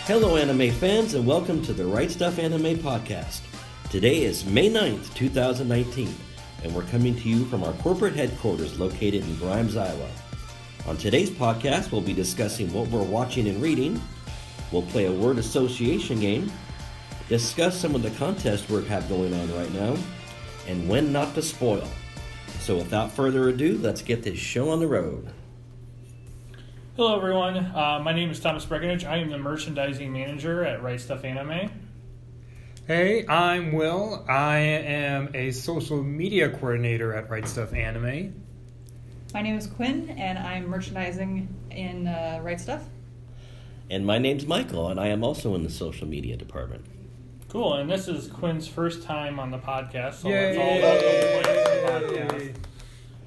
Hello anime fans and welcome to the Right Stuf Anime Podcast. Today is May 9th, 2019, and we're coming to you from our corporate headquarters located in Grimes, Iowa. On today's podcast, we'll be discussing what we're watching and reading, we'll play a word association game, discuss some of the contests we have going on right now, and when not to spoil. So without further ado, let's get this show on the road. Hello everyone, my name is Thomas Breckenridge. I am the merchandising manager at Right Stuf Anime. Hey, I'm Will. I am a social media coordinator at Right Stuf Anime. My name is Quinn, and I'm merchandising in Right Stuf. And my name's Michael, and I am also in the social media department. Cool, and this is Quinn's first time on the podcast, so Yay! it's all about the podcast.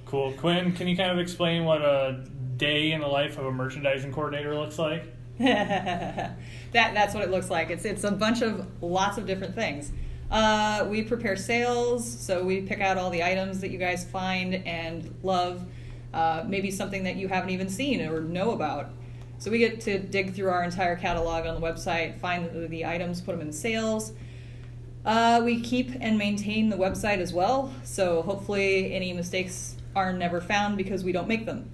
Cool. Quinn, can you kind of explain what a day in the life of a merchandising coordinator looks like? That's what it looks like. It's a bunch of lots of different things. We prepare sales, so we pick out all the items that you guys find and love, maybe something that you haven't even seen or know about. So we get to dig through our entire catalog on the website, find the items, put them in sales. We keep and maintain the website as well, so hopefully any mistakes are never found because we don't make them.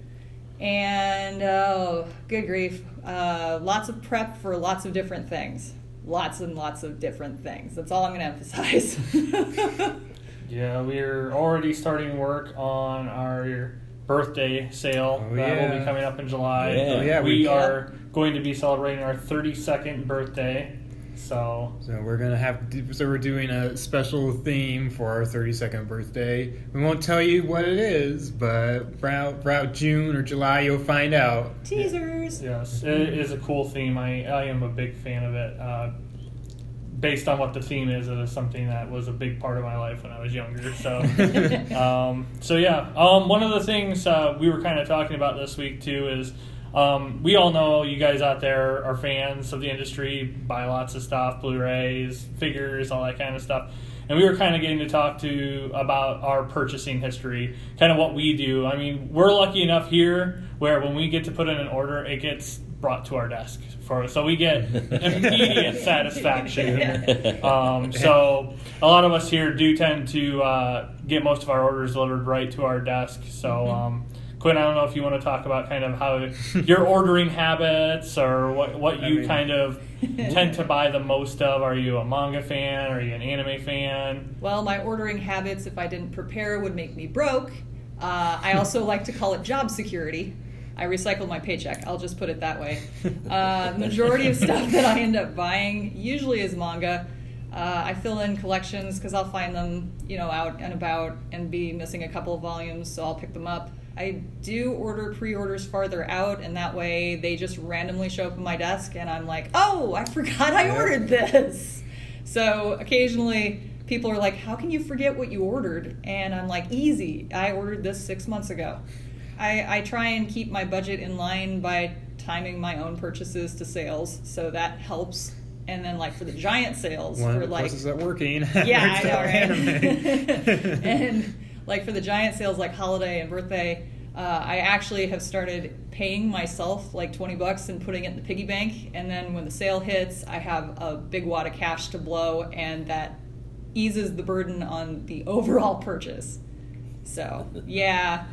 And, oh, good grief, lots of prep for lots of different things. Lots and lots of different things. That's all I'm going to emphasize. Yeah, we're already starting work on our birthday sale that will be coming up in July. We are going to be celebrating our 32nd birthday. So we're gonna we're doing a special theme for our 32nd birthday. We won't tell you what it is, but about June or July you'll find out. Teasers. Yes, it is a cool theme. I am a big fan of it. Based on what the theme is, it is something that was a big part of my life when I was younger. So, one of the things we were kind of talking about this week too is we all know you guys out there are fans of the industry, buy lots of stuff, Blu-rays, figures, all that kind of stuff. And we were kind of getting to talk about our purchasing history, kind of what we do. I mean, we're lucky enough here where when we get to put in an order, it gets brought to our desk so we get immediate satisfaction. So a lot of us here do tend to get most of our orders delivered right to our desk. So Quinn, I don't know if you want to talk about kind of how your ordering habits or what you kind of tend to buy the most of. Are you a manga fan? Are you an anime fan? Well, my ordering habits, if I didn't prepare, would make me broke. I also like to call it job security. I recycle my paycheck. I'll just put it that way. Majority of stuff that I end up buying usually is manga. I fill in collections because I'll find them, out and about and be missing a couple of volumes, so I'll pick them up. I do order pre-orders farther out, and that way they just randomly show up on my desk, and I'm like, oh, I forgot I ordered this. So occasionally people are like, how can you forget what you ordered? And I'm like, easy. I ordered this 6 months ago. I try and keep my budget in line by timing my own purchases to sales, so that helps. And then, for the giant sales, is that working? Yeah, I know, right? And for the giant sales, like holiday and birthday, I actually have started paying myself $20 and putting it in the piggy bank. And then when the sale hits, I have a big wad of cash to blow, and that eases the burden on the overall purchase. So yeah.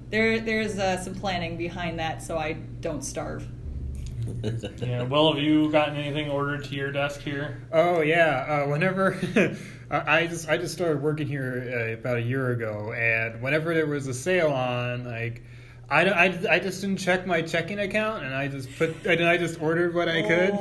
There's some planning behind that, so I don't starve. Yeah, Will, have you gotten anything ordered to your desk here? Oh yeah, whenever I just started working here about a year ago, and whenever there was a sale on, I just didn't check my checking account, and I just ordered what I could.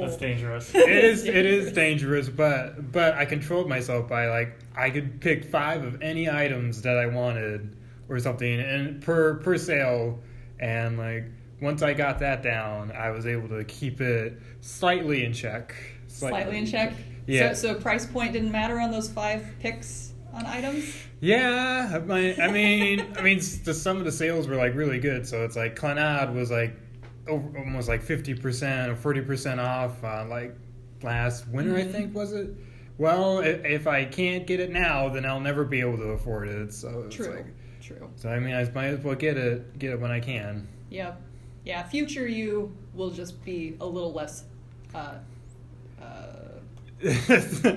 That's dangerous. It is dangerous, but I controlled myself by I could pick 5 of any items that I wanted or something, and per sale, and once I got that down, I was able to keep it slightly in check. Slightly in check? Yeah. So price point didn't matter on those 5 picks on items? Yeah, I mean, some of the sales were really good. So it's Clannad was almost 50% or 40% off last winter, I think, was it? Well, if I can't get it now, then I'll never be able to afford it. So it's True. So I might as well get it when I can. Yep. Yeah, future you will just be a little less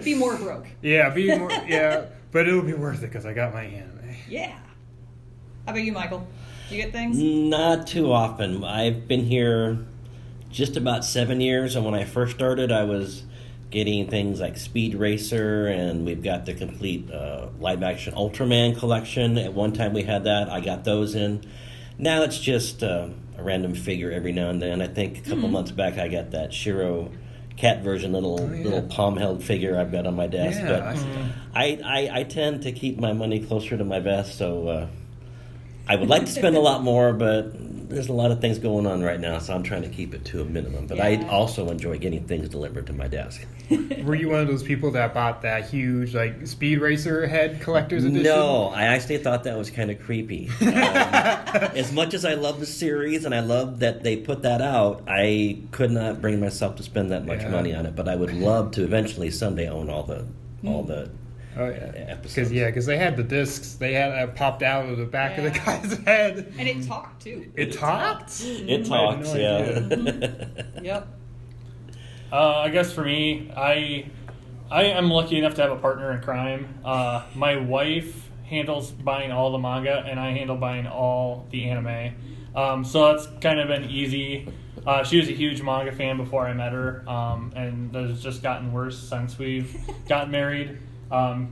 be more broke. Yeah, but it'll be worth it because I got my anime. Yeah. How about you, Michael? Do you get things? Not too often. I've been here just about 7 years, and when I first started, I was getting things like Speed Racer, and we've got the complete live-action Ultraman collection. At one time we had that. I got those in. Now it's just a random figure every now and then. I think a couple months back I got that Shiro cat version, little palm-held figure I've got on my desk. Yeah, but I tend to keep my money closer to my vest, so I would like to spend a lot more, but there's a lot of things going on right now, so I'm trying to keep it to a minimum. But I also enjoy getting things delivered to my desk. Were you one of those people that bought that huge Speed Racer head collector's edition? No, I actually thought that was kind of creepy. As much as I love the series and I love that they put that out, I could not bring myself to spend that much money on it. But I would love to eventually someday own all the episodes. Because they had the discs. They had popped out of the back of the guy's head. And it talked, too. It talked? It talks, Yep. I guess for me, I am lucky enough to have a partner in crime. My wife handles buying all the manga, and I handle buying all the anime. So that's kind of been easy. She was a huge manga fan before I met her, and that has just gotten worse since we've gotten married.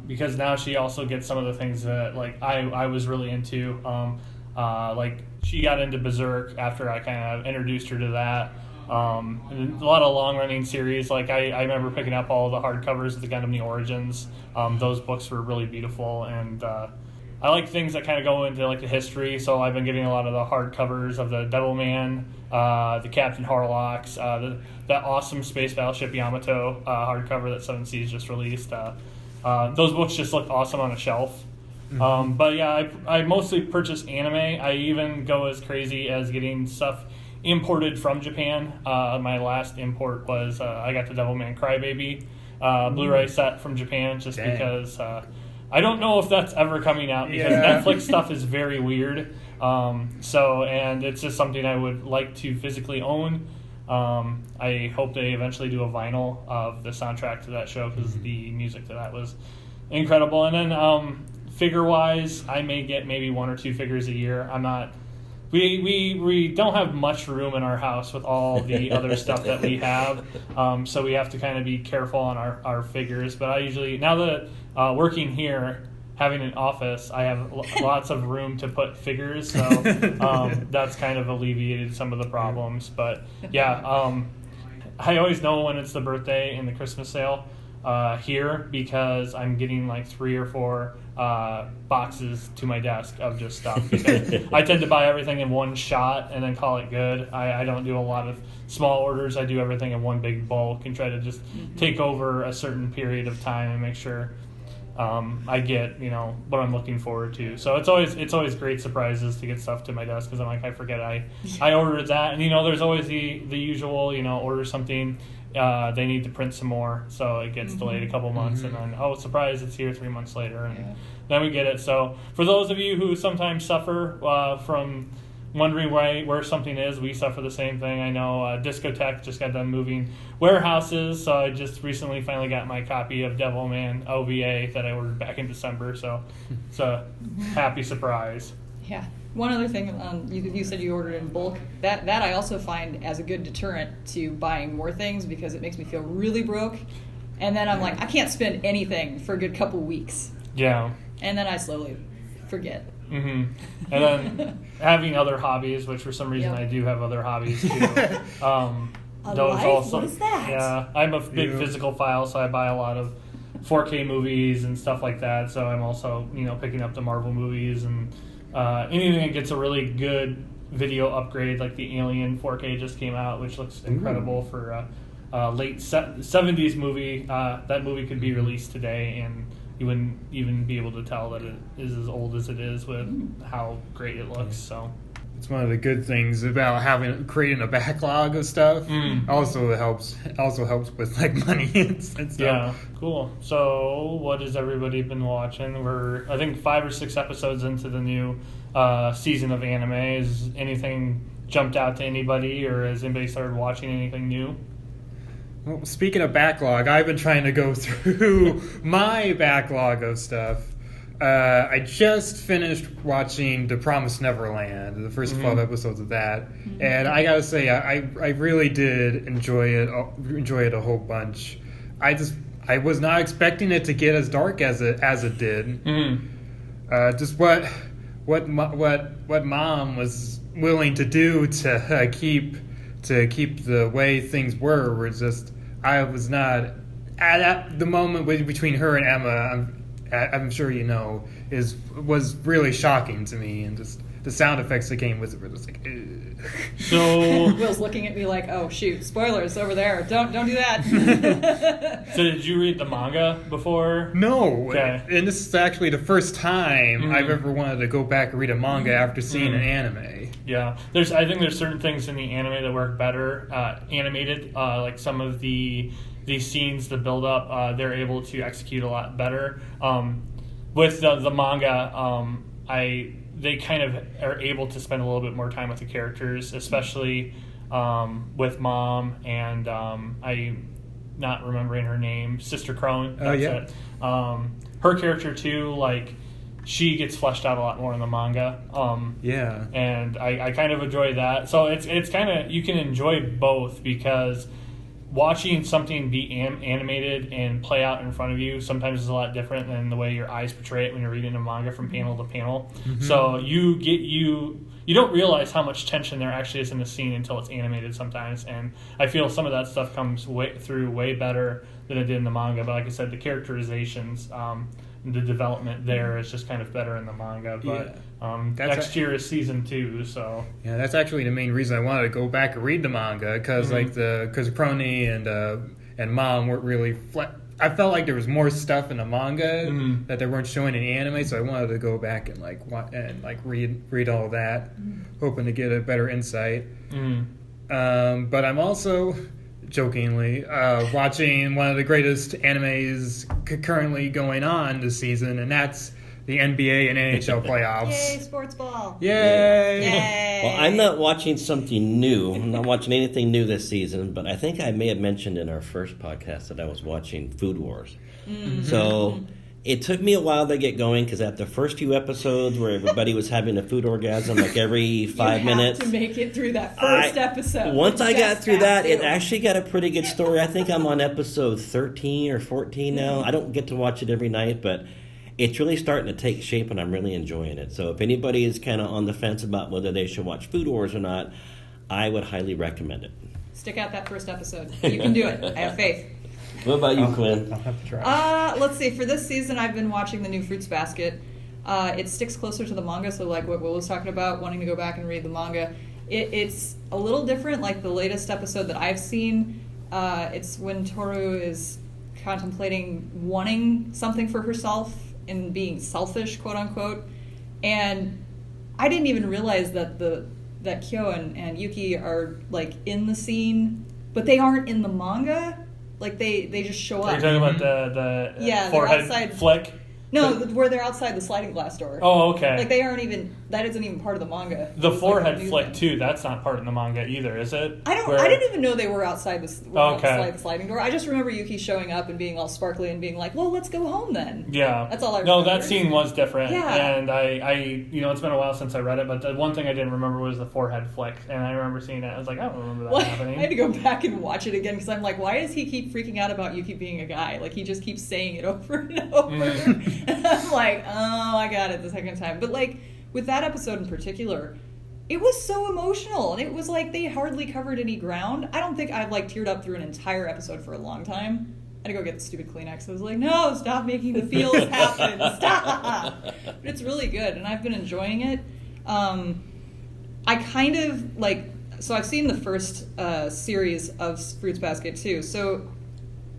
Because now she also gets some of the things that I was really into. She got into Berserk after I kind of introduced her to that. And a lot of long-running series. I remember picking up all the hardcovers of the Gundam The Origins. Those books were really beautiful, and I like things that kind of go into the history. So I've been getting a lot of the hardcovers of the Devilman, the Captain Harlocks, that awesome space battleship Yamato hardcover that Seven Seas just released. Those books just look awesome on a shelf. But yeah, I mostly purchase anime. I even go as crazy as getting stuff imported from Japan. My last import was I got the Devilman Crybaby Blu-ray set from Japan just because I don't know if that's ever coming out because Netflix stuff is very weird. And it's just something I would like to physically own. I hope they eventually do a vinyl of the soundtrack to that show because the music to that was incredible. And then figure-wise, I may get maybe 1 or 2 figures a year. I'm not... We don't have much room in our house with all the other stuff that we have, so we have to kind of be careful on our figures. But I usually, now that working here, having an office, I have lots of room to put figures, so that's kind of alleviated some of the problems. But yeah, I always know when it's the birthday and the Christmas sale here because I'm getting 3 or 4 boxes to my desk of just stuff because I tend to buy everything in one shot and then call it good. I don't do a lot of small orders. I do everything in one big bulk and try to just take over a certain period of time and make sure I get what I'm looking forward to. So it's always great surprises to get stuff to my desk because I forget I ordered that, and there's always the usual order something. They need to print some more, so it gets delayed a couple months, and then surprise, it's here 3 months later, and then we get it. So for those of you who sometimes suffer from wondering where something is, we suffer the same thing. I know Discotech just got done moving warehouses, so I just recently finally got my copy of Devilman OVA that I ordered back in December, so it's a happy surprise. Yeah. One other thing, you said you ordered in bulk. That I also find as a good deterrent to buying more things because it makes me feel really broke. And then I'm I can't spend anything for a good couple weeks. Yeah. And then I slowly forget. Mm-hmm. And then having other hobbies, which for some reason I do have other hobbies too. What is that? Yeah, I'm a big physical file, so I buy a lot of 4K movies and stuff like that. So I'm also picking up the Marvel movies and anything that gets a really good video upgrade, like the Alien 4K just came out, which looks incredible for a late 70s movie. That movie could be released today, and you wouldn't even be able to tell that it is as old as it is with how great it looks. So it's one of the good things about creating a backlog of stuff. Also, it helps with money and stuff. Yeah, cool. So, what has everybody been watching? We're I think 5 or 6 episodes into the new season of anime. Has anything jumped out to anybody, or has anybody started watching anything new? Well, speaking of backlog, I've been trying to go through my backlog of stuff. I just finished watching The Promised Neverland, the first 12 episodes of that, and I gotta say, I really did enjoy it a whole bunch. I was not expecting it to get as dark as it did. Just what Mom was willing to do to keep the way things were just, I was not at the moment between her and Emma. I'm sure you know, was really shocking to me, and just the sound effects that came with it were just like, ugh. So Will's looking at me like, oh shoot, spoilers over there. Don't do that. So did you read the manga before? No, Okay. And this is actually the first time I've ever wanted to go back and read a manga after seeing an anime. Yeah, I think there's certain things in the anime that work better animated, like some of these scenes, the build up, they're able to execute a lot better. With the manga, they kind of are able to spend a little bit more time with the characters, especially with Mom and I'm not remembering her name, Sister Crone. That's it. Her character too, like, she gets fleshed out a lot more in the manga. And I kind of enjoy that. So it's kind of, you can enjoy both, because watching something be animated and play out in front of you sometimes is a lot different than the way your eyes portray it when you're reading a manga from panel to panel. So you don't realize how much tension there actually is in the scene until it's animated sometimes, and I feel some of that stuff comes through way better than it did in the manga. But like I said, the characterizations, the development there is just kind of better in the manga. But next year is season 2, so yeah, that's actually the main reason I wanted to go back and read the manga, because because Crony and Mom weren't really I felt like there was more stuff in the manga that they weren't showing in the anime, so I wanted to go back and read all of that, hoping to get a better insight. But I'm also jokingly watching one of the greatest animes currently going on this season, and that's the NBA and NHL playoffs. Yay, sports ball. Yay! Yay. Well, I'm not watching something new. I'm not watching anything new this season, but I think I may have mentioned in our first podcast that I was watching Food Wars. So it took me a while to get going, because at the first few episodes where everybody was having a food orgasm like every 5 minutes. You have to make it through that first episode. Once I got through that, it actually got a pretty good story. I think I'm on episode 13 or 14 now. I don't get to watch it every night, but it's really starting to take shape, and I'm really enjoying it. So if anybody is kind of on the fence about whether they should watch Food Wars or not, I would highly recommend it. Stick out that first episode. You can do it. I have faith. What about you, Quinn? I'll have to try. Let's see. For this season, I've been watching the new Fruits Basket. It sticks closer to the manga, so like what Will was talking about, wanting to go back and read the manga. It's a little different. Like the latest episode that I've seen, it's when Toru is contemplating wanting something for herself and being selfish, quote unquote. And I didn't even realize that that Kyo and Yuki are like in the scene, but they aren't in the manga. Like they just show up. Are you talking about the forehead outside, flick? No, where they're outside the sliding glass door. Oh, okay. Like they aren't even. That isn't even part of the manga. The It's forehead like a new flick thing. too. That's not part of the manga either, is it? I didn't even know they were outside the sliding door. I just remember Yuki showing up and being all sparkly and being like, "Well, let's go home then." Yeah, that's all I No, remember. that scene was different. Yeah. And I, it's been a while since I read it, but the one thing I didn't remember was the forehead flick, and I remember seeing it. I was like, I don't remember that Well, happening. I had to go back and watch it again because I'm like, why does he keep freaking out about Yuki being a guy? Like he just keeps saying it over and over. And I'm like, oh, I got it the second time. But like with that episode in particular, it was so emotional, and it was like they hardly covered any ground. I don't think I've like teared up through an entire episode for a long time. I had to go get the stupid Kleenex. I was like, no, stop making the feels happen. Stop. But it's really good, and I've been enjoying it. I kind of like, so I've seen the first series of Fruits Basket too, so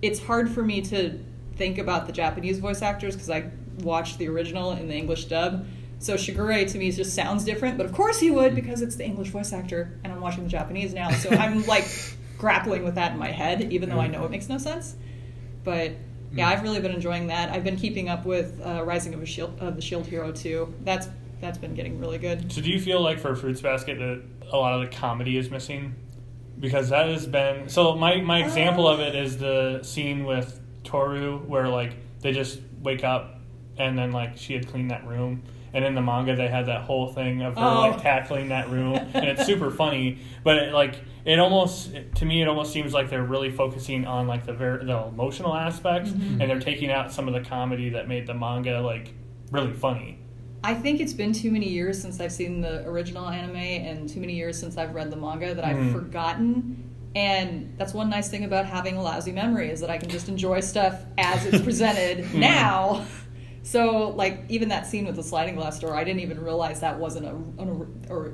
it's hard for me to think about the Japanese voice actors because I watched the original in the English dub. So Shigure to me just sounds different, but of course he would because it's the English voice actor, and I'm watching the Japanese now, so I'm like grappling with that in my head, even though I know it makes no sense. But yeah, I've really been enjoying that. I've been keeping up with Rising of the Shield Hero too. That's been getting really good. So do you feel like for Fruits Basket that a lot of the comedy is missing? because that has been so. My example of it is the scene with Toru where like they just wake up and then like she had cleaned that room. And in the manga, they had that whole thing of her like tackling that room, and it's super funny. But it almost seems like they're really focusing on like the emotional aspects, and they're taking out some of the comedy that made the manga like really funny. I think it's been too many years since I've seen the original anime, and too many years since I've read the manga that I've forgotten. And that's one nice thing about having a lousy memory is that I can just enjoy stuff as it's presented now. So, like, even that scene with the sliding glass door, I didn't even realize that wasn't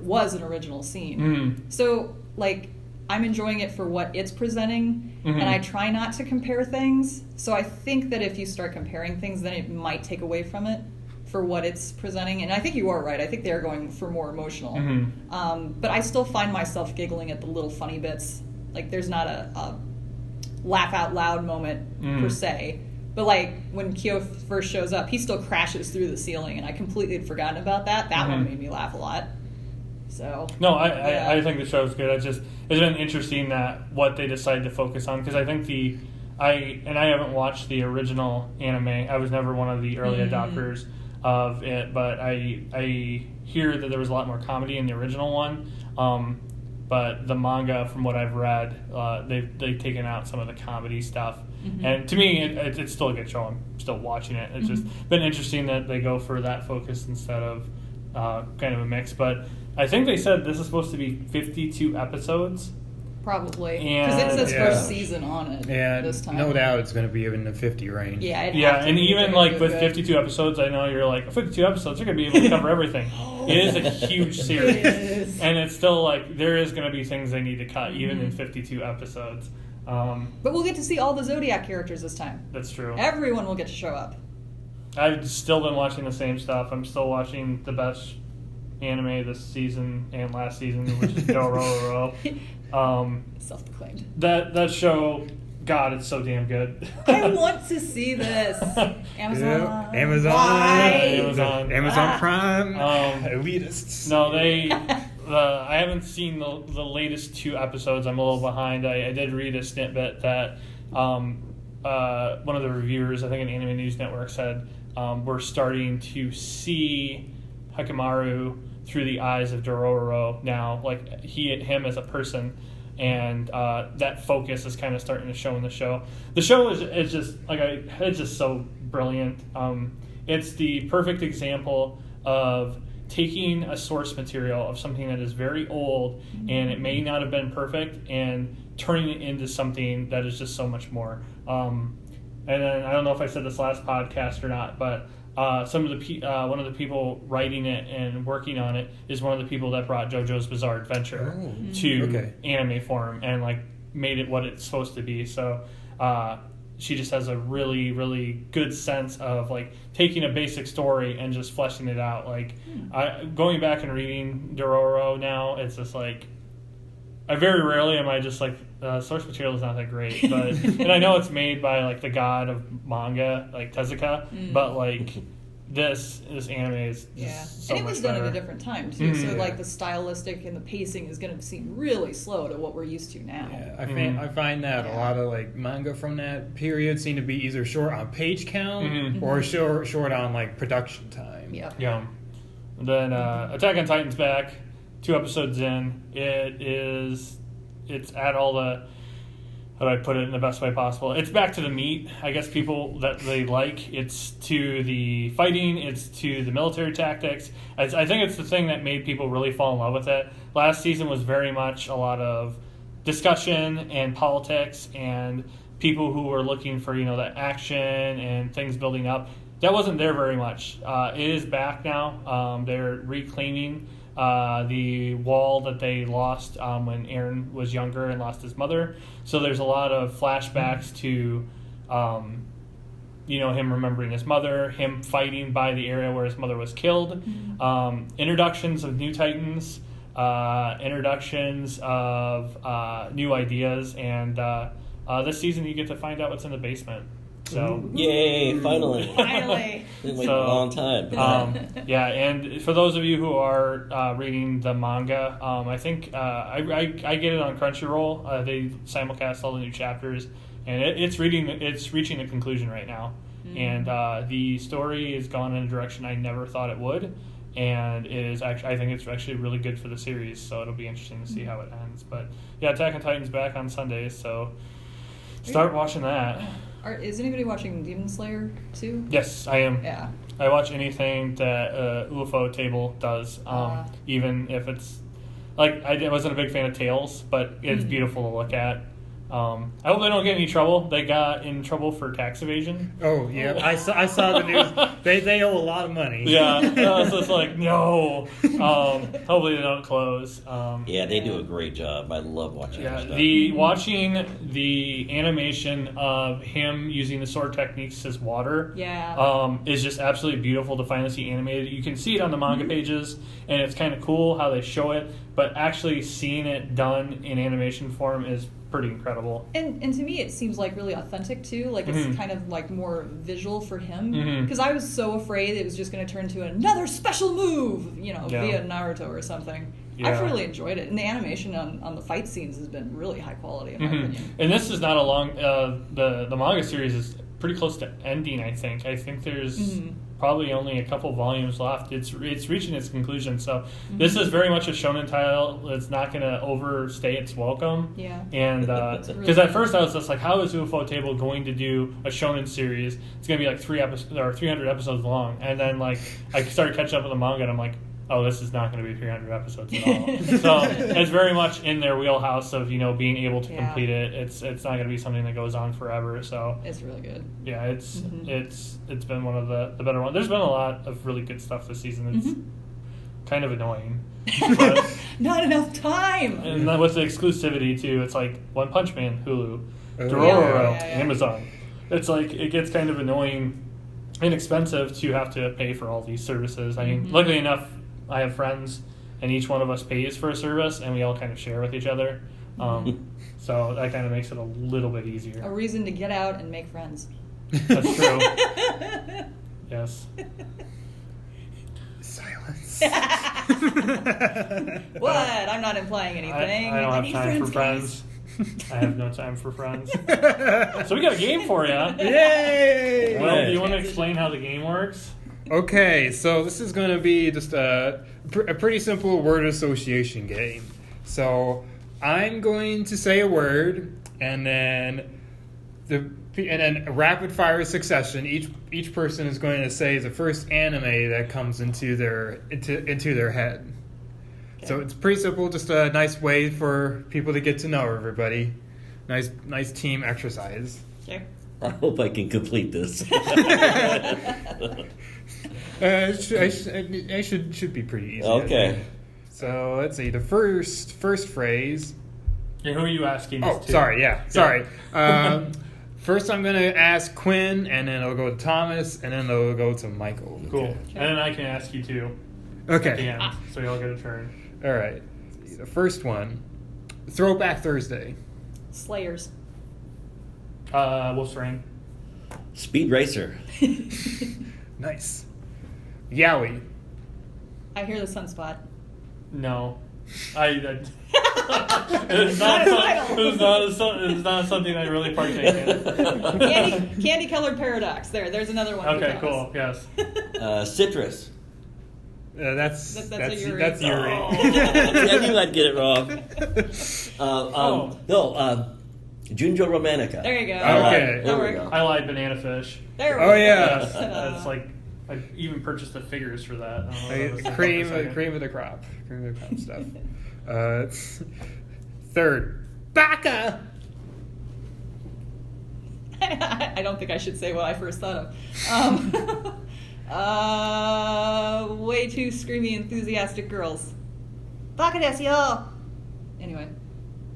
was an original scene. So, like, I'm enjoying it for what it's presenting, and I try not to compare things. So I think that if you start comparing things, then it might take away from it for what it's presenting. And I think you are right. I think they're going for more emotional. But I still find myself giggling at the little funny bits. Like, there's not a laugh out loud moment per se. But, like, when Kyo first shows up, he still crashes through the ceiling, and I completely had forgotten about that. That one made me laugh a lot. So no, I think the show's good. It's been interesting that what they decide to focus on, because I think I haven't watched the original anime. I was never one of the early adopters of it, but I hear that there was a lot more comedy in the original one. But the manga, from what I've read, they've taken out some of the comedy stuff. And to me, it's still a good show. I'm still watching it. It's just been interesting that they go for that focus instead of kind of a mix. But I think they said this is supposed to be 52 episodes. Probably. Because it says first season on it this time. No doubt it's going to be in the 50 range. And even like with 52 episodes, I know you're like, 52 episodes, you're going to be able to cover everything. It is a huge series. It is. And it's still like, there is going to be things they need to cut, even in 52 episodes. But we'll get to see all the Zodiac characters this time. That's true. Everyone will get to show up. I've still been watching the same stuff. I'm still watching the best anime this season and last season, which is Dororo. Self-proclaimed. That show, God, it's so damn good. I want to see this. Amazon. Yep. Amazon. Why? Amazon Prime. Elitists. No, I haven't seen the latest 2 episodes. I'm a little behind. I did read a snippet that one of the reviewers, I think an Anime News Network, said we're starting to see Hyakkimaru through the eyes of Dororo now, like him as a person, and that focus is kind of starting to show in the show. The show is just it's just so brilliant. It's the perfect example of taking a source material of something that is very old and it may not have been perfect and turning it into something that is just so much more. And then I don't know if I said this last podcast or not, but one of the people writing it and working on it is one of the people that brought JoJo's Bizarre Adventure to anime form and like made it what it's supposed to be. So she just has a really, really good sense of like taking a basic story and just fleshing it out. Like going back and reading Dororo now, it's just like I very rarely am I just like source material is not that great, but and I know it's made by like the god of manga, like Tezuka, but like this anime is just so and it was much done better. at a different time too. So like the stylistic and the pacing is going to seem really slow to what we're used to now. Yeah, I find that a lot of like manga from that period seem to be either short on page count or short on like production time. Yep. Yeah. And then Attack on Titan's back, 2 episodes in. It's at all the, how do I put it in the best way possible? It's back to the meat, I guess, people that they like. It's to the fighting. It's to the military tactics. I think it's the thing that made people really fall in love with it. Last season was very much a lot of discussion and politics and people who were looking for, that action and things building up. That wasn't there very much. It is back now. They're reclaiming the wall that they lost when Eren was younger and lost his mother. So there's a lot of flashbacks to, him remembering his mother, him fighting by the area where his mother was killed, introductions of new Titans, introductions of new ideas, and this season you get to find out what's in the basement. So yay! Finally. Been waiting a long time. Yeah, and for those of you who are reading the manga, I think I get it on Crunchyroll. They simulcast all the new chapters, and it's reaching a conclusion right now. And the story has gone in a direction I never thought it would, and it is actually, I think it's actually really good for the series. So it'll be interesting to see how it ends. But yeah, Attack on Titan's back on Sundays, so start watching that. Is anybody watching Demon Slayer too? Yes, I am. Yeah. I watch anything that UFO Table does, even if it's like I wasn't a big fan of Tales, but it's beautiful to look at. I hope they don't get in any trouble. They got in trouble for tax evasion. Oh yeah, I saw the news. They owe a lot of money. Yeah, so it's like no. Hopefully they don't close. Yeah, they do a great job. I love watching that stuff. Watching the animation of him using the sword techniques as water, is just absolutely beautiful to finally see animated. You can see it on the manga pages, and it's kind of cool how they show it. But actually seeing it done in animation form is pretty incredible. And to me, it seems like really authentic too. Like it's kind of like more visual for him. Because I was so afraid it was just going to turn to another special move, via Naruto or something. Yeah. I've really enjoyed it, and the animation on the fight scenes has been really high quality in my opinion. And this is not a long. The manga series is pretty close to ending. I think there's probably only a couple volumes left. It's reaching its conclusion. So this is very much a shonen title. It's not going to overstay its welcome. Yeah. And because at first I was just like, how is UFO Table going to do a shonen series? It's going to be like 300 episodes long. And then like I started catching up with the manga, and I'm like, oh, this is not going to be 300 episodes at all. So it's very much in their wheelhouse of being able to complete it. It's not going to be something that goes on forever. So it's really good. Yeah, it's been one of the better ones. There's been a lot of really good stuff this season. It's kind of annoying. But, not enough time. And then with the exclusivity too, it's like One Punch Man, Hulu, Dororo, Amazon. It's like it gets kind of annoying and expensive to have to pay for all these services. I mean, luckily enough, I have friends, and each one of us pays for a service, and we all kind of share with each other. So that kind of makes it a little bit easier. A reason to get out and make friends. That's true. Yes. Silence. What? I'm not implying anything. I don't have time for friends. I have no time for friends. So we got a game for you. Yay! Well, do you want to explain how the game works? Okay, so this is going to be just a pretty simple word association game. So I'm going to say a word, and then a rapid fire succession. Each person is going to say the first anime that comes into their head. Okay. So it's pretty simple, just a nice way for people to get to know everybody. Nice team exercise. Okay. I hope I can complete this. I should be pretty easy. Okay. So let's see. The first phrase. Yeah, who are you asking this to? Sorry. First, I'm going to ask Quinn, and then it'll go to Thomas, and then it'll go to Michael. Cool. Okay. And then I can ask you too. Okay. At the end, so you all get a turn. All right. The first one. Throwback Thursday. Slayers. Wolf's Rain. Speed Racer. Nice. Yowie. I hear the sunspot. No. It's not something I really partake in. Candy colored paradox. There's another one. Okay, cool. Yes. Citrus. That's Yuri. I knew I'd get it wrong. Junjo Romanica. There you go. Okay. There we go. I lied, Banana Fish. There we go. go. Yeah. It's like I even purchased the figures for that. Cream of the crop stuff. Third, Baka. I don't think I should say what I first thought of. Way too screamy, enthusiastic girls. Baka desu yo. Anyway,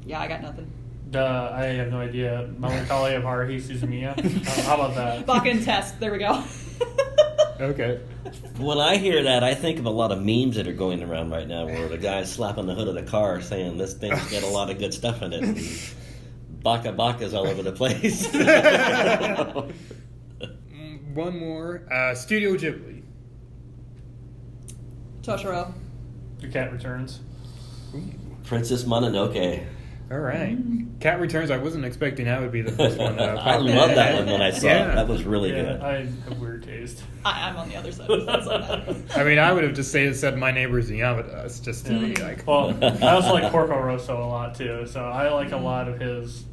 yeah, I got nothing. I have no idea. Melancholy of Haruhi Suzumiya. How about that? Baka and Test. There we go. Okay. When I hear that, I think of a lot of memes that are going around right now where the guy's slapping the hood of the car saying this thing's got a lot of good stuff in it. And Baka Baka's all over the place. one more. Studio Ghibli. Totoro. The Cat Returns. Princess Mononoke. All right. Cat Returns. I wasn't expecting that would be the first one. I love that one when I saw it. That was really Yeah, good. I have weird taste. I'm on the other side of the fence on that. I mean, I would have just said My Neighbor's the Yamadas just to be like. Well, I also like Porco Rosso a lot too, so I like a lot of his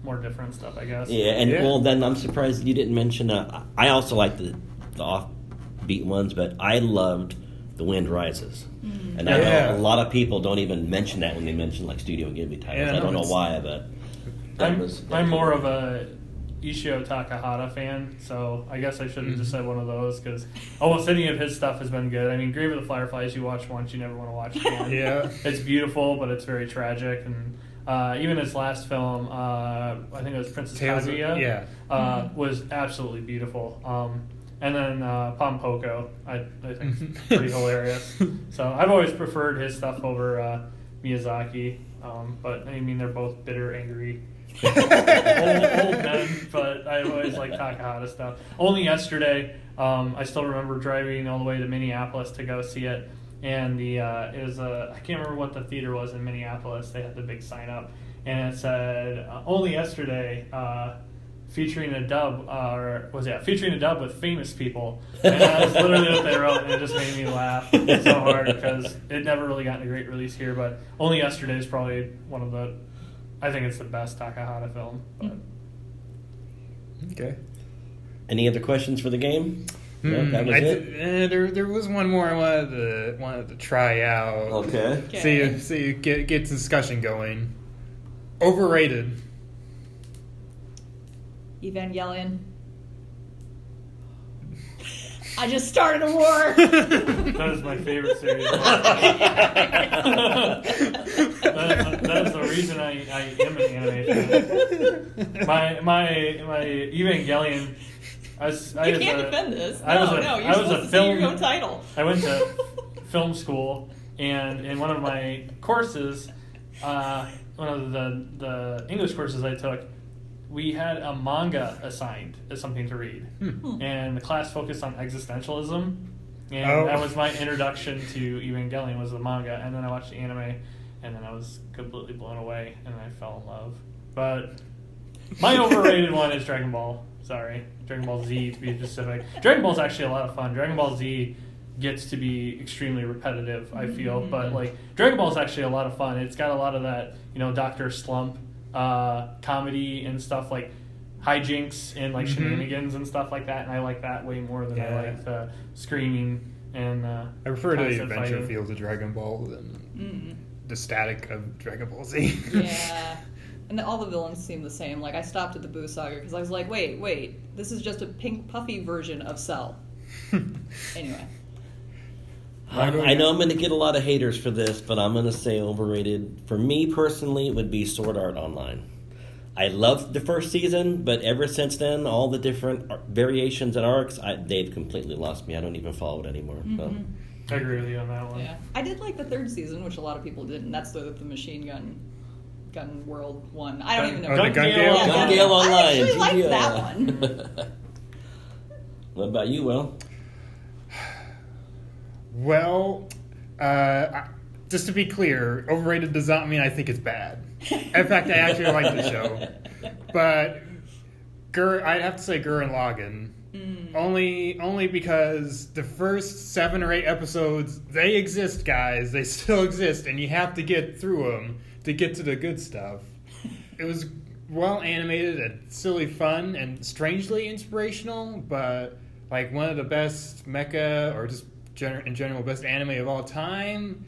more different stuff, I guess. Yeah, and well, then I'm surprised you didn't mention. I also like the offbeat ones, but I loved The Wind Rises. And I know a lot of people don't even mention that when they mention like Studio Ghibli titles. Yeah, I don't know why, but I'm more of a Ishio Takahata fan, so I guess I should have just said one of those because almost any of his stuff has been good. I mean, Grave of the Fireflies, you watch once, you never want to watch again. Yeah. It's beautiful, but it's very tragic, and even his last film, I think it was Princess Kaguya, was absolutely beautiful. And then Pompoko, I think, is pretty hilarious. So I've always preferred his stuff over Miyazaki. But I mean, they're both bitter, angry, old men. But I always like Takahata stuff. Only yesterday, I still remember driving all the way to Minneapolis to go see it. And it was I can't remember what the theater was in Minneapolis. They had the big sign up, and it said only yesterday. Featuring a dub, featuring a dub with famous people, and that's literally what they wrote, and it just made me laugh so hard because it never really got a great release here. But only yesterday is probably one of the, I think it's the best Takahata film. But. Okay. Any other questions for the game? No, that was it. There was one more I wanted to try out. Okay. See you get discussion going. Overrated. Evangelion. I just started a war. That is my favorite series. That is the reason I am an anime fan. My Evangelion. You can't defend this. You're supposed to say your own title. I went to film school, and in one of my courses, one of the English courses I took, we had a manga assigned as something to read. And the class focused on existentialism. And that was my introduction to Evangelion, was the manga. And then I watched the anime, and then I was completely blown away, and I fell in love. But my overrated one is Dragon Ball. Sorry. Dragon Ball Z, to be specific. Dragon Ball is actually a lot of fun. Dragon Ball Z gets to be extremely repetitive, I feel. But, like, Dragon Ball is actually a lot of fun. It's got a lot of that, Dr. Slump comedy and stuff, like hijinks and like shenanigans and stuff like that, and I like that way more than I like the screaming and I prefer the adventure fighting. feels of Dragon Ball than the static of Dragon Ball Z. Yeah. And all the villains seem the same. Like, I stopped at the Boo Saga because I was like, wait, this is just a pink puffy version of Cell. Anyway. I know I'm going to get a lot of haters for this, but I'm going to say overrated. For me personally, it would be Sword Art Online. I loved the first season, but ever since then, all the different variations and arcs, they've completely lost me. I don't even follow it anymore. So. I agree with you on that one. Yeah, I did like the third season, which a lot of people didn't. That's the machine gun world one. I don't even know. The Gun Gale? Gun Gale Online. I actually liked that one. What about you, Will? Well, just to be clear, overrated does not mean I think it's bad. In fact, I actually like the show. But I'd have to say Gurren Lagann. Only because the first 7 or 8 episodes, they exist, guys. They still exist, and you have to get through them to get to the good stuff. It was well animated and silly fun and strangely inspirational, but like one of the best mecha or just in general best anime of all time.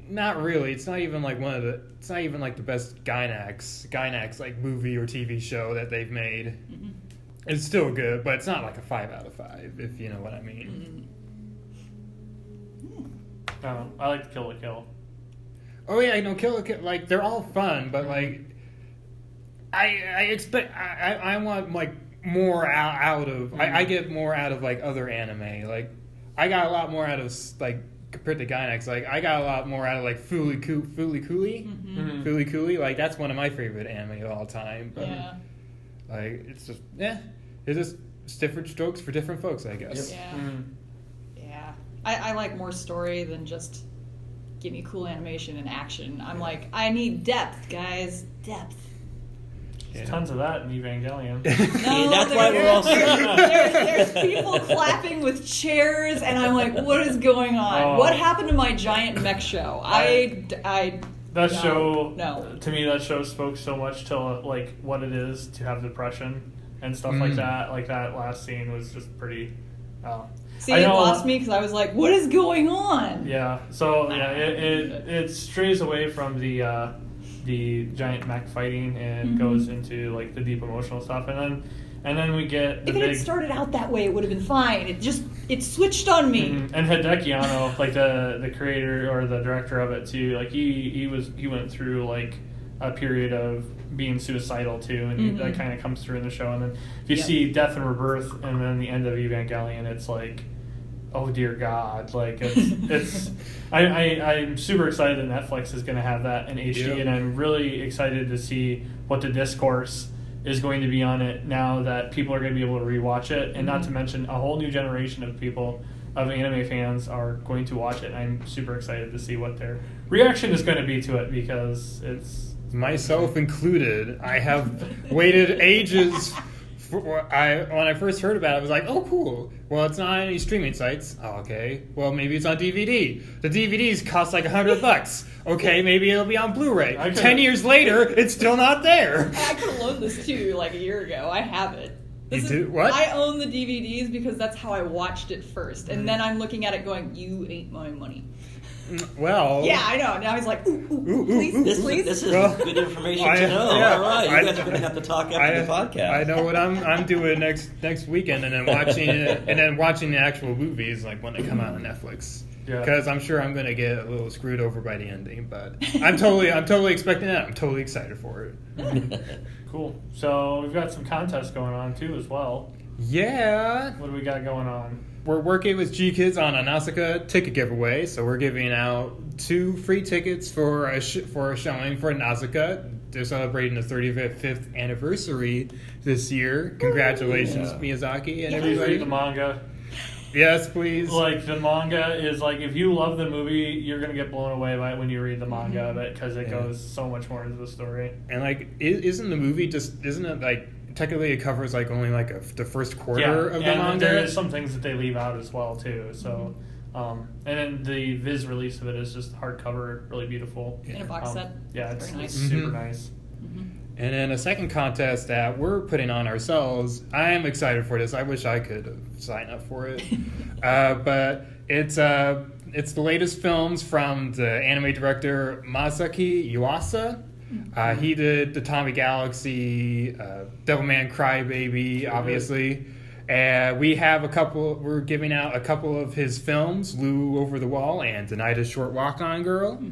Not really. It's not even like it's not even like the best Gainax like movie or TV show that they've made. It's still good, but it's not like a 5 out of 5, if you know what I mean. I like Kill la Kill. Oh yeah, Kill la Kill, like they're all fun, but like I expect I want like more out of I get more out of like other anime. Like I got a lot more out of like compared to Gainax. Like I got a lot more out of like Fooly Cooly. Like that's one of my favorite anime of all time. But like it's just different strokes for different folks, I guess. Yeah. Yeah. I like more story than just give me cool animation and action. I'm like, I need depth, guys. Depth. There's tons of that in Evangelion. No, that's why we're all there's people clapping with chairs, and I'm like, what is going on? Oh. What happened to my giant mech show? That no, show, no. to me, that show spoke so much to like what it is to have depression and stuff like that. Like that last scene was just pretty. See, it lost me because I was like, what is going on? Yeah. So yeah, it strays away from the giant mech fighting and goes into like the deep emotional stuff, and then we get the if it had started out that way, it would have been fine. It switched on me. And Hideki Anno, like the creator or the director of it too, like he went through like a period of being suicidal too, and that kind of comes through in the show. And then if you see Death and Rebirth, and then the end of Evangelion, it's like, oh dear God, like it's I'm super excited that Netflix is going to have that in HD, and I'm really excited to see what the discourse is going to be on it now that people are going to be able to rewatch it, and not to mention a whole new generation of people, of anime fans, are going to watch it. And I'm super excited to see what their reaction is going to be to it, because it's myself included. I have waited ages. When I first heard about it, I was like, oh, cool. Well, it's not on any streaming sites. Oh, okay. Well, maybe it's on DVD. The DVDs cost like $100. Okay, maybe it'll be on Blu-ray. 10 years later, it's still not there. I could have loaned this to you like a year ago. I have it. What? I own the DVDs because that's how I watched it first. And then I'm looking at it going, you ain't my money. Well... Yeah, I know. Now he's like, ooh, please, please. This is good information to know. Yeah, all right, you guys are going to have to talk after the podcast. I know what I'm doing next weekend, and then watching it, and then watching the actual movies like when they come out on Netflix. Yeah. Because I'm sure I'm going to get a little screwed over by the ending, but I'm totally expecting that. I'm totally excited for it. cool. So we've got some contests going on too as well. Yeah. What do we got going on? We're working with G Kids on a Nausicaa ticket giveaway, so we're giving out 2 free tickets for a showing for Nausicaa. They're celebrating the 35th anniversary this year. Congratulations, Miyazaki and everybody. Read the manga. Yes, please. Like, the manga is like, if you love the movie, you're gonna get blown away by it when you read the manga of it, because it goes so much more into the story. And like, isn't it like technically it covers like only like the first quarter of the manga? And there is some things that they leave out as well too. So, and then the Viz release of it is just hardcover, really beautiful. In a box set. Yeah, it's it's very nice. super nice. And then a second contest that we're putting on ourselves. I am excited for this. I wish I could sign up for it, but it's the latest films from the anime director Masaki Yuasa. He did the Tommy Galaxy, Devilman Crybaby, obviously. We're giving out a couple of his films, Lou Over the Wall and The Night is Short Walk On Girl.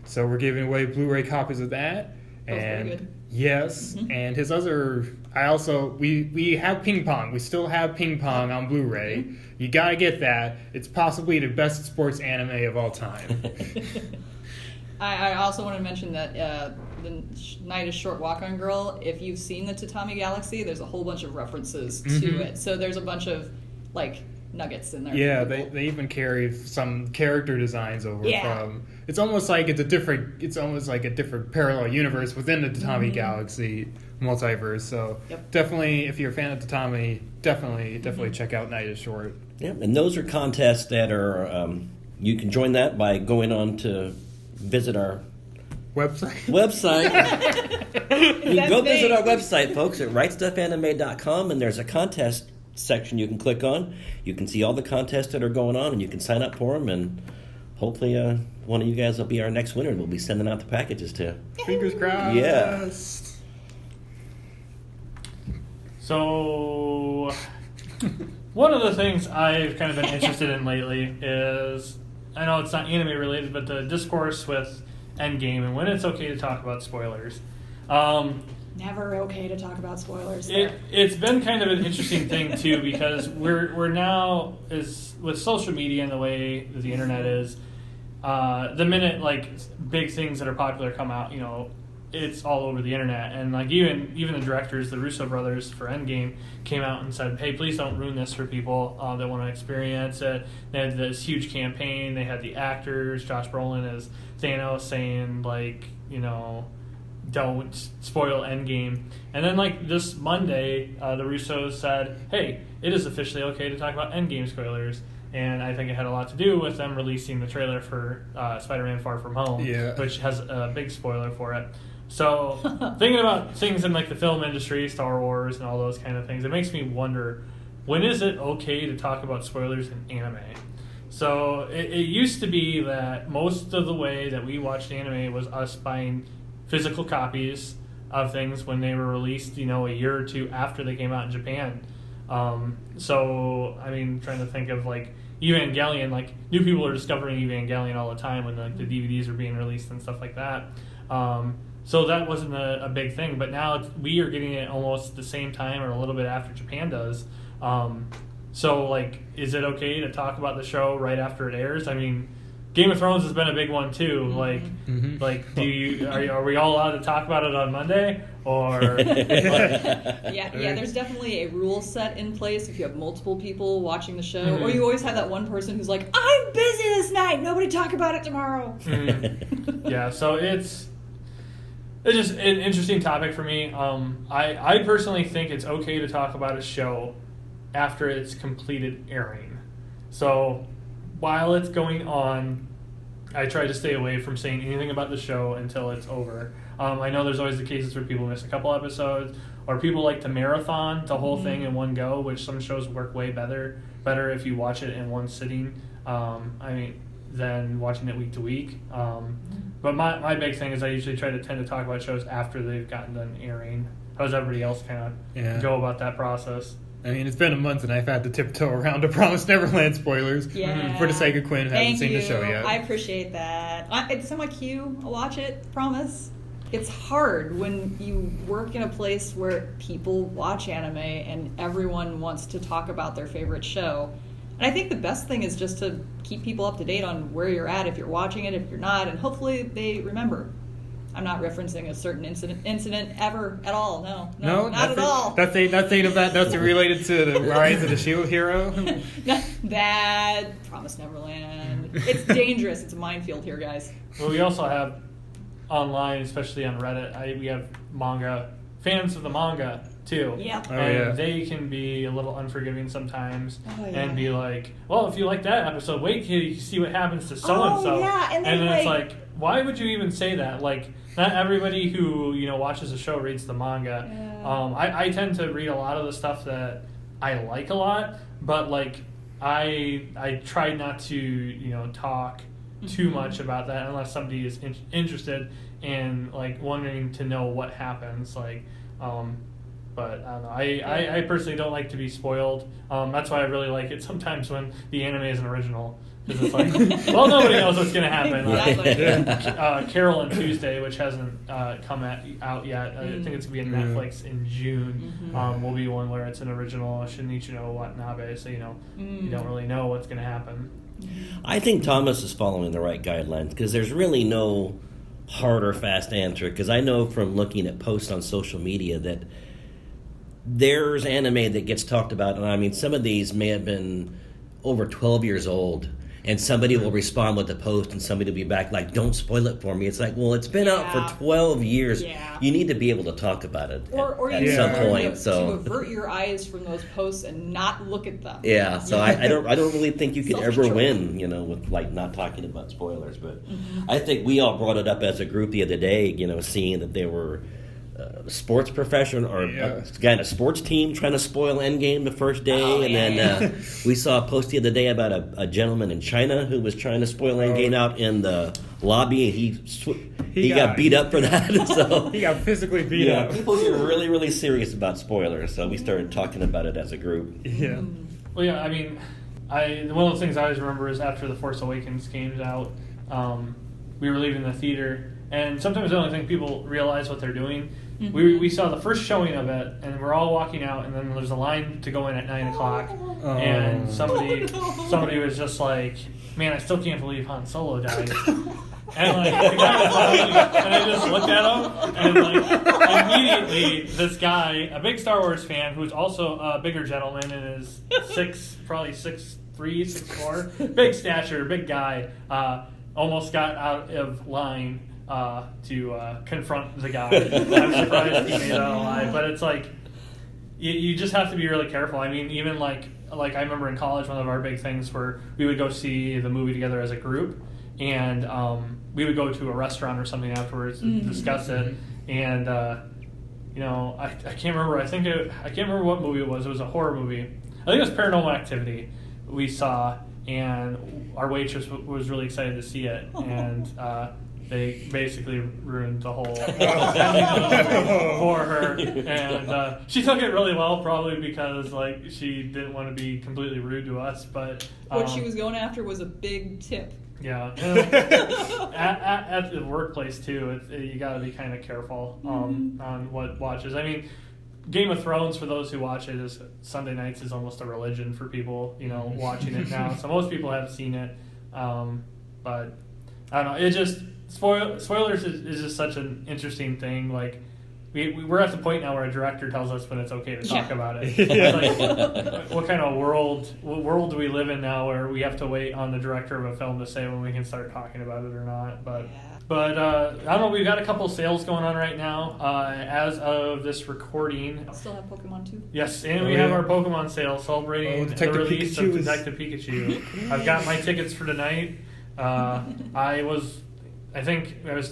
So we're giving away Blu-ray copies of that. That's very good. Yes, and his other... we have Ping Pong. We still have Ping Pong on Blu-ray. You gotta get that. It's possibly the best sports anime of all time. I also want to mention that the Night is Short Walk On Girl, if you've seen the Tatami Galaxy, there's a whole bunch of references to it. So there's a bunch of, like, nuggets in there. Yeah, they even carry some character designs over from... It's almost like a different parallel universe within the Tatami Galaxy multiverse. So definitely, if you're a fan of Tatami, definitely check out Night is Short. Yeah, and those are contests that are... you can join that by going on to visit our website. You can go visit our website, folks, at rightstuffanime.com, and there's a contest section you can click on. You can see all the contests that are going on, and you can sign up for them, and hopefully one of you guys will be our next winner, and we'll be sending out the packages to. Fingers crossed. Yeah. So, one of the things I've kind of been interested in lately is, I know it's not anime related, but the discourse with Endgame and when it's okay to talk about spoilers. Never okay to talk about spoilers. It's been kind of an interesting thing too, because we're now, with social media and the way that the internet is, the minute like big things that are popular come out, it's all over the internet, and like even the directors, the Russo brothers for Endgame, came out and said, "Hey, please don't ruin this for people that want to experience it." They had this huge campaign. They had the actors, Josh Brolin as Thanos, saying like, don't spoil Endgame. And then like this Monday, the Russos said, "Hey, it is officially okay to talk about Endgame spoilers." And I think it had a lot to do with them releasing the trailer for Spider-Man Far From Home, which has a big spoiler for it. So thinking about things in like the film industry, Star Wars and all those kind of things, it makes me wonder, when is it okay to talk about spoilers in anime? So it used to be that most of the way that we watched anime was us buying physical copies of things when they were released, a year or two after they came out in Japan. So, I mean, trying to think of like Evangelion, like new people are discovering Evangelion all the time when like the DVDs are being released and stuff like that. So that wasn't a big thing, but now we are getting it almost the same time or a little bit after Japan does. So like, is it okay to talk about the show right after it airs? I mean, Game of Thrones has been a big one too. Like, are we all allowed to talk about it on Monday? Or yeah, there's definitely a rule set in place if you have multiple people watching the show, or you always have that one person who's like, "I'm busy this night. Nobody talk about it tomorrow." Yeah, so it's just an interesting topic for me. I personally think it's okay to talk about a show after it's completed airing. So while it's going on, I try to stay away from saying anything about the show until it's over. I know there's always the cases where people miss a couple episodes, or people like to marathon the whole thing in one go, which some shows work way better if you watch it in one sitting. Than watching it week to week. But my big thing is I usually tend to talk about shows after they've gotten done airing. How does everybody else kind of go about that process? I mean, it's been a month and I've had to tiptoe around to Promised Neverland spoilers for the sake of Quinn who hasn't seen the show yet. I appreciate that. It's on my queue. I'll watch it. Promise. It's hard when you work in a place where people watch anime and everyone wants to talk about their favorite show. And I think the best thing is just to keep people up to date on where you're at, if you're watching it, if you're not, and hopefully they remember. I'm not referencing a certain incident ever at all. No, not at all. Nothing related to the Rise of the Shield Hero. That Promised Neverland. It's dangerous. It's a minefield here, guys. Well, we also have online, especially on Reddit, we have manga fans of the manga too. Yep. And they can be a little unforgiving sometimes and be like, well, if you like that episode, wait till you see what happens to so-and-so. And then it's like, why would you even say that? Like, not everybody who, watches the show reads the manga. Yeah. I tend to read a lot of the stuff that I like a lot, but like, I try not to, talk too much about that unless somebody is interested in like wanting to know what happens. Like, but I don't know. I personally don't like to be spoiled. That's why I really like it sometimes when the anime is an original. Because it's like, well, nobody knows what's going to happen. Exactly. Carol and Tuesday, which hasn't come out yet. I think it's going to be on Netflix in June. Will be one where it's an original Shinichi no Watanabe, so you don't really know what's going to happen. I think Thomas is following the right guidelines because there's really no hard or fast answer. Because I know from looking at posts on social media that there's anime that gets talked about, and I mean some of these may have been over 12 years old, and somebody will respond with a post and somebody will be back like, don't spoil it for me. It's like, well, it's been out for 12 years. Yeah. You need to be able to talk about it or at some point. To avert your eyes from those posts and not look at them. Yeah, so I don't really think you could ever win, with like not talking about spoilers. But I think we all brought it up as a group the other day, seeing that they were sports professional or a sports team trying to spoil Endgame the first day, then we saw a post the other day about a gentleman in China who was trying to spoil Endgame out in the lobby, and he got beat up for that. So he got physically beat up. People get really, really serious about spoilers, so we started talking about it as a group. Yeah. Well, yeah, I mean, one of those things I always remember is after The Force Awakens came out, we were leaving the theater, and sometimes I don't think people realize what they're doing. We saw the first showing of it, and we're all walking out, and then there's a line to go in at 9 o'clock, and somebody was just like, man, I still can't believe Han Solo died. And like the guy was laughing, and I just looked at him, and like immediately this guy, a big Star Wars fan, who's also a bigger gentleman and is probably 6'3", 6'4", big stature, big guy, almost got out of line to confront the guy. I'm surprised he made it out alive, but it's like you just have to be really careful. I mean, even like I remember in college, one of our big things where we would go see the movie together as a group, and we would go to a restaurant or something afterwards to discuss it. And I can't remember. I can't remember what movie it was. It was a horror movie. I think it was Paranormal Activity. We saw, and our waitress was really excited to see it, and they basically ruined the whole for her, and she took it really well, probably because like she didn't want to be completely rude to us, but what she was going after was a big tip. Yeah, at the workplace too, you got to be kind of careful on what watches. I mean, Game of Thrones, for those who watch it, is Sunday nights is almost a religion for people, watching it now. So most people have seen it, but I don't know. It just spoilers is just such an interesting thing. Like we're at the point now where a director tells us when it's okay to talk about it. It's like, what kind of world do we live in now where we have to wait on the director of a film to say when we can start talking about it or not? But I don't know. We've got a couple sales going on right now. As of this recording, still have Pokemon too. Yes, and we have our Pokemon sale celebrating the release of Detective Pikachu. I've got my tickets for tonight. I was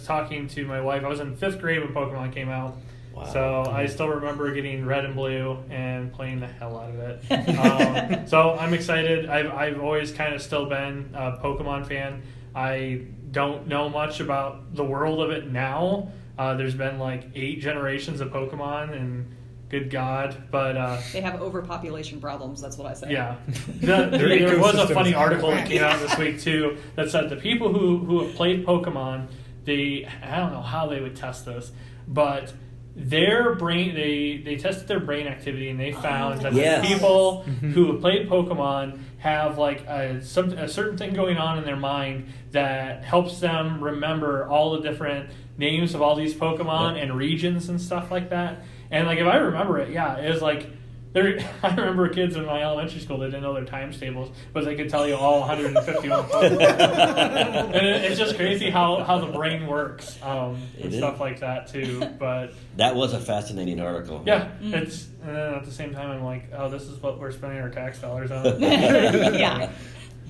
talking to my wife. I was in 5th grade when Pokemon came out. Wow. So I still remember getting red and blue and playing the hell out of it. So I'm excited. I've always kind of still been a Pokemon fan. I don't know much about the world of it now. There's been like 8 generations of Pokemon, and good God, but they have overpopulation problems. That's what I say. Yeah, there was a funny article that came out this week too that said the people who have played Pokemon, I don't know how they would test this, but their brain, they tested their brain activity, and they found that the people who have played Pokemon have like a certain thing going on in their mind that helps them remember all the different names of all these Pokemon and regions and stuff like that. And like if I remember it, it was like I remember kids in my elementary school that didn't know their times tables, but they could tell you all 151 Pokemon. And it's just crazy how the brain works and stuff like that too. But that was a fascinating article. Yeah, it's at the same time I'm like, oh, this is what we're spending our tax dollars on. Yeah,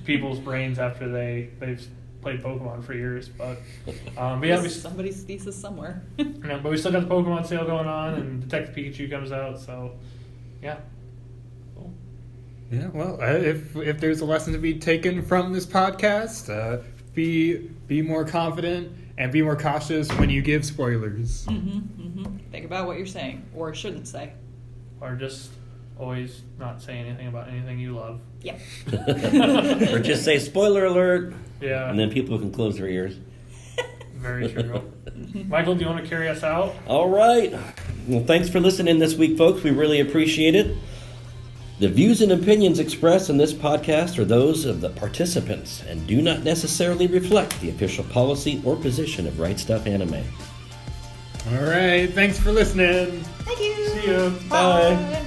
people's brains after they've played Pokemon for years, but somebody's thesis somewhere. But we still got the Pokemon sale going on, and Detective Pikachu comes out, so yeah. Cool. Yeah, well, if there's a lesson to be taken from this podcast, be more confident and be more cautious when you give spoilers. Think about what you're saying or shouldn't say, or just always not say anything about anything you love. Yep. Or just say spoiler alert. Yeah. And then people can close their ears. Very true. Michael, do you want to carry us out? All right. Well, thanks for listening this week, folks. We really appreciate it. The views and opinions expressed in this podcast are those of the participants and do not necessarily reflect the official policy or position of Right Stuf Anime. All right. Thanks for listening. Thank you. See you. Bye.